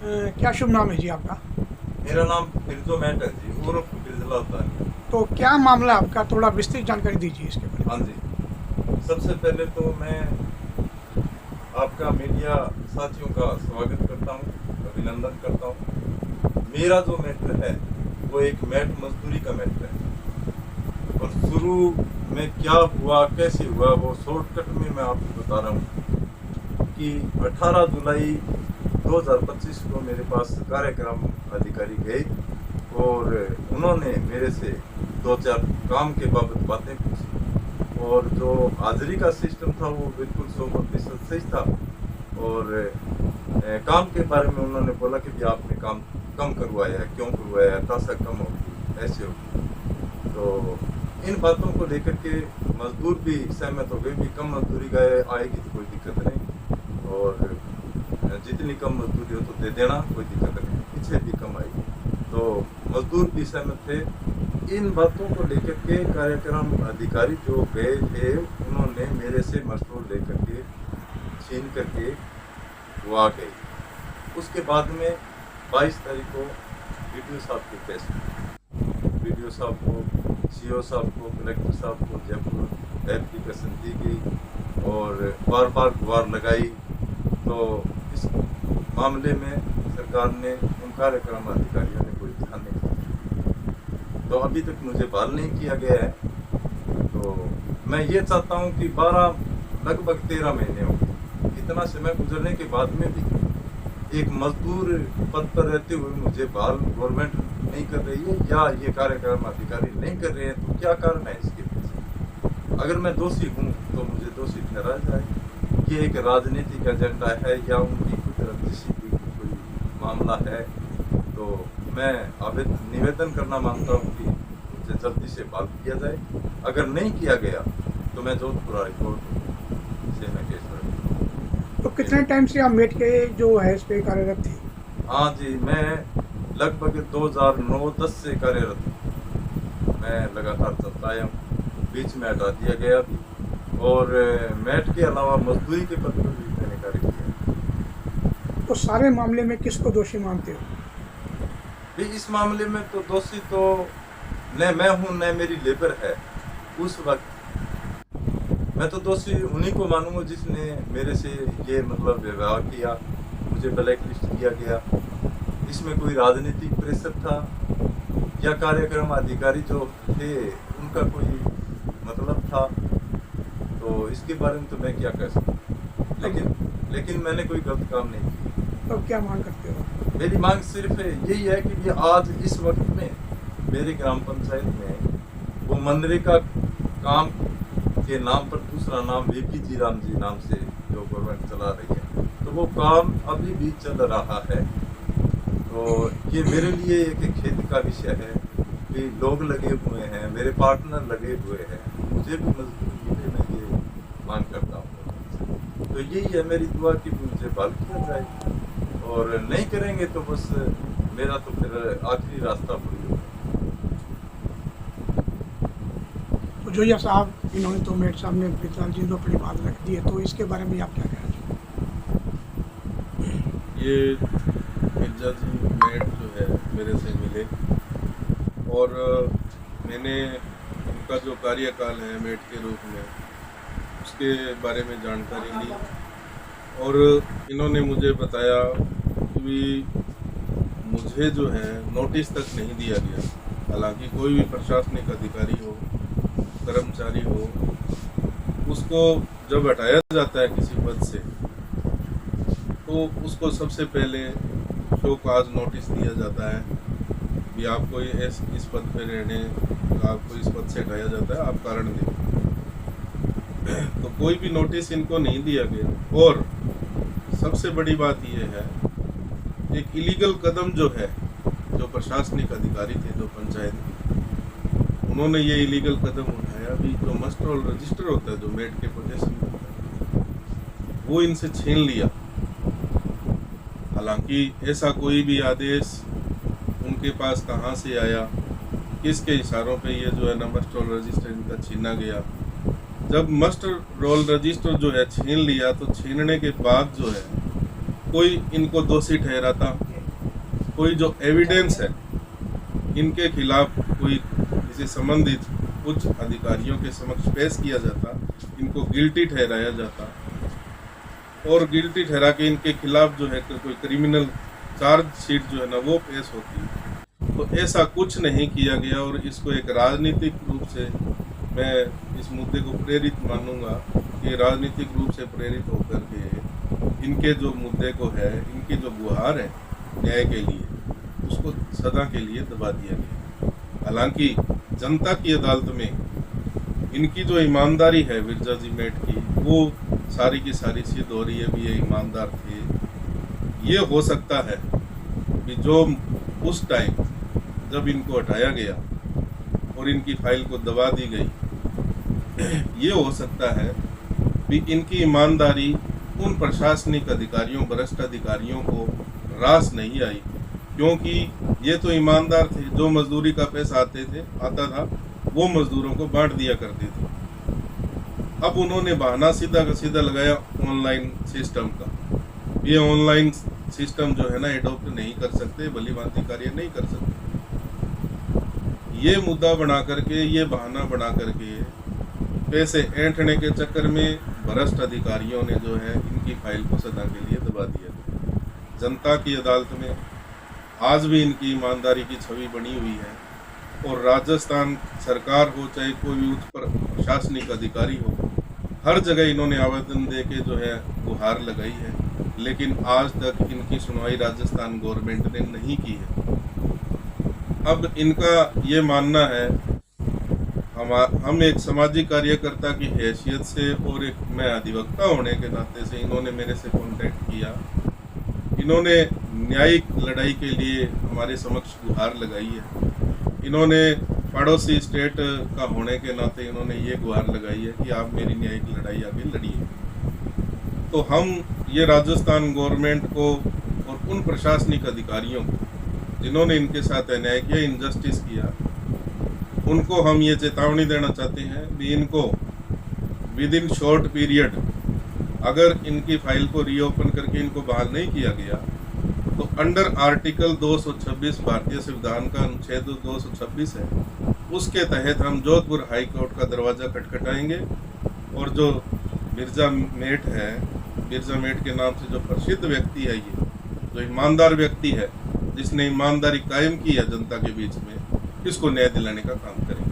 क्या शुभ नाम है जी आपका? मेरा नाम फिरजो मैट है जी, उर्फ फिरजला होता है। तो क्या मामला है आपका, थोड़ा विस्तृत जानकारी दीजिए इसके बारे में। हाँ जी, सबसे पहले तो मैं आपका मीडिया साथियों का स्वागत करता हूँ, अभिनंदन करता हूँ। मेरा जो मैटर है वो एक मैट मजदूरी का मैटर है और शुरू में क्या हुआ कैसे हुआ वो शॉर्टकट में मैं आपको बता रहा हूँ कि 18 जुलाई 2025 को मेरे पास कार्यक्रम अधिकारी गए और उन्होंने मेरे से 2-4 काम के बाबत बातें पूछी और जो हाजिरी का सिस्टम था वो बिल्कुल 100% सही था और काम के बारे में उन्होंने बोला कि भी आपने काम कम करवाया है, क्यों करवाया है, तासा कम होगी, ऐसे होगी। तो इन बातों को लेकर के मजदूर भी सहमत हो गए भी कम मजदूरी आएगी तो कोई दिक्कत नहीं और जितनी कम मजदूरी हो तो दे देना, कोई दिक्कत नहीं, पीछे भी कम आएगी। तो मजदूर भी सहमत थे। इन बातों को लेकर के कार्यक्रम अधिकारी जो गए थे उन्होंने मेरे से मशरूर लेकर के छीन करके वो आ गए। उसके बाद में 22 तारीख को वीडियो साहब के पेश वीडियो साहब को, सीओ साहब को, कलेक्टर साहब को जयपुर एप्लीकेशन दी गई और बार बार गुहार लगाई। तो इस मामले में सरकार ने उन कार्यक्रम अधिकारियों ने कोई ध्यान नहीं दिया, तो अभी तक मुझे बहाल नहीं किया गया है। तो मैं ये चाहता हूँ कि लगभग 13 महीने हो गए, इतना समय गुजरने के बाद में भी एक मजदूर पद पर रहते हुए मुझे बहाल गवर्नमेंट नहीं कर रही है या ये कार्यक्रम अधिकारी नहीं कर रहे हैं, तो क्या कारण है इसके पीछे? अगर मैं दोषी हूँ तो मुझे दोषी ठहराया जाए। ये एक राजनीतिक एजेंडा है या उनकी कुछ रंजिशी की कोई मामला है, तो मैं निवेदन करना मांगता हूँ कि मुझे जल्दी से बहाल किया जाए। अगर नहीं किया गया तो मैं जोधपुर हाई कोर्ट से मैं केस लड़ूंगा। तो कितने टाइम से आप मेट के जो है इस पे कार्यरत थे? हाँ जी, मैं लगभग 2009-10 से कार्यरत हूँ। मैं लगातार चलता आया हूँ, बीच में हटा दिया गया भी और मैट के अलावा मजदूरी के पद पर भी मैंने कार्य किया। तो सारे मामले में किसको दोषी मानते हो? भी इस मामले में तो दोषी तो न मैं हूँ न मेरी लेबर है। उस वक्त मैं तो दोषी उन्हीं को मानूंगा जिसने मेरे से ये मतलब व्यवहार किया, मुझे ब्लैक लिस्ट किया गया। इसमें कोई राजनीतिक प्रेशर था या कार्यक्रम अधिकारी जो थे उनका कोई मतलब था, तो इसके बारे में तो मैं क्या कह सकता हूँ। लेकिन मैंने कोई गलत काम नहीं किया। तो क्या मांग करते हो? मेरी मांग सिर्फ यही है कि ये आज इस वक्त में मेरे ग्राम पंचायत में वो मनरेगा काम के नाम पर दूसरा नाम वीपी जी राम जी नाम से जो गवर्नमेंट चला रही है, तो वो काम अभी भी चल रहा है। तो ये मेरे लिए एक खेद का विषय है कि लोग लगे हुए हैं, मेरे पार्टनर लगे हुए हैं, मुझे भी मजदूरी मिले, मैं ये मांग करता हूँ। तो यही है मेरी दुआ कि मुझे बहाल किया जाए और नहीं करेंगे तो बस मेरा तो फिर आखिरी रास्ता पूरी होगा। तो जोया साहब, इन्होंने तो मेट साहब ने फिलहाल जी अपनी बात रख दी है, तो इसके बारे में आप क्या कहना चाहते? ये मिर्जा जी मेट जो है मेरे से मिले और मैंने उनका जो कार्यकाल है मेट के रूप में उसके बारे में जानकारी ली और इन्होंने मुझे बताया कि मुझे जो है नोटिस तक नहीं दिया गया। हालांकि कोई भी प्रशासनिक अधिकारी हो, कर्मचारी हो, उसको जब हटाया जाता है किसी पद से तो उसको सबसे पहले शो काज नोटिस दिया जाता है कि आपको इस पद पे रहने, आपको इस पद से हटाया जाता है, आप कारण दें। तो कोई भी नोटिस इनको नहीं दिया गया और सबसे बड़ी बात यह है एक इलीगल कदम जो है, जो प्रशासनिक अधिकारी थे जो पंचायत के, उन्होंने ये इलीगल कदम उठाया भी। जो मस्ट रोल रजिस्टर होता है जो मेट के पोजेशन में होता है वो इनसे छीन लिया। हालांकि ऐसा कोई भी आदेश उनके पास कहाँ से आया, किसके इशारों पे ये जो है ना मस्ट रोल रजिस्टर इनका छीना गया। जब मस्ट रोल रजिस्टर जो है छीन लिया तो छीनने के बाद जो है कोई इनको दोषी ठहराता कोई जो एविडेंस है इनके खिलाफ कोई इसे संबंधित उच्च अधिकारियों के समक्ष पेश किया जाता, इनको गिल्टी ठहराया जाता और गिल्टी ठहरा के इनके खिलाफ जो है कोई क्रिमिनल चार्जशीट जो है ना वो पेश होती। तो ऐसा कुछ नहीं किया गया और इसको एक राजनीतिक रूप से मैं इस मुद्दे को प्रेरित मानूंगा कि राजनीतिक रूप से प्रेरित होकर के इनके जो मुद्दे को है, इनकी जो गुहार है न्याय के लिए, उसको सदा के लिए दबा दिया गया। हालांकि जनता की अदालत में इनकी जो ईमानदारी है विरजा जी मेट की, वो सारी की सारी सिद्ध हो रही है भी ये ईमानदार थे। ये हो सकता है कि जो उस टाइम जब इनको हटाया गया और इनकी फाइल को दबा दी गई, ये हो सकता है कि इनकी ईमानदारी उन प्रशासनिक अधिकारियों, वरिष्ठ अधिकारियों को रास नहीं आई, क्योंकि ये तो ईमानदार थे, जो मजदूरी का पैसा आता था वो मजदूरों को बांट दिया करते थे। अब उन्होंने बहाना सीधा का सीधा लगाया ऑनलाइन सिस्टम का। ये ऑनलाइन सिस्टम जो है ना एडॉप्ट नहीं कर सकते, भली भांति कार्य नहीं कर सकते। ये मुद्दा बना करके, ये बहाना बना करके पैसे ऐंठने के चक्कर में भ्रष्ट अधिकारियों ने जो है इनकी फाइल को सदा के लिए दबा दिया। जनता की अदालत में आज भी इनकी ईमानदारी की छवि बनी हुई है और राजस्थान सरकार हो चाहे कोई भी उच्च प्रशासनिक अधिकारी हो, हर जगह इन्होंने आवेदन दे के जो है गुहार लगाई है, लेकिन आज तक इनकी सुनवाई राजस्थान गवर्नमेंट ने नहीं की है। अब इनका ये मानना है, हम एक सामाजिक कार्यकर्ता की हैसियत से और एक मैं अधिवक्ता होने के नाते से इन्होंने मेरे से कांटेक्ट किया। इन्होंने न्यायिक लड़ाई के लिए हमारे समक्ष गुहार लगाई है। इन्होंने पड़ोसी स्टेट का होने के नाते इन्होंने ये गुहार लगाई है कि आप मेरी न्यायिक लड़ाई आगे लड़िए। तो हम ये राजस्थान गवर्नमेंट को और उन प्रशासनिक अधिकारियों को जिन्होंने इनके साथ अन्याय किया, इनजस्टिस किया, उनको हम ये चेतावनी देना चाहते हैं कि इनको विद इन शॉर्ट पीरियड अगर इनकी फाइल को रीओपन करके इनको बहाल नहीं किया गया तो अंडर आर्टिकल 226 भारतीय संविधान का अनुच्छेद 226 है, उसके तहत हम जोधपुर हाई कोर्ट का दरवाजा खटखटाएंगे और जो बिरजा मेट है, बिरजा मेट के नाम से जो प्रसिद्ध व्यक्ति है, ये जो ईमानदार व्यक्ति है जिसने ईमानदारी कायम की है जनता के बीच में, इसको न्याय दिलाने का काम करेंगे।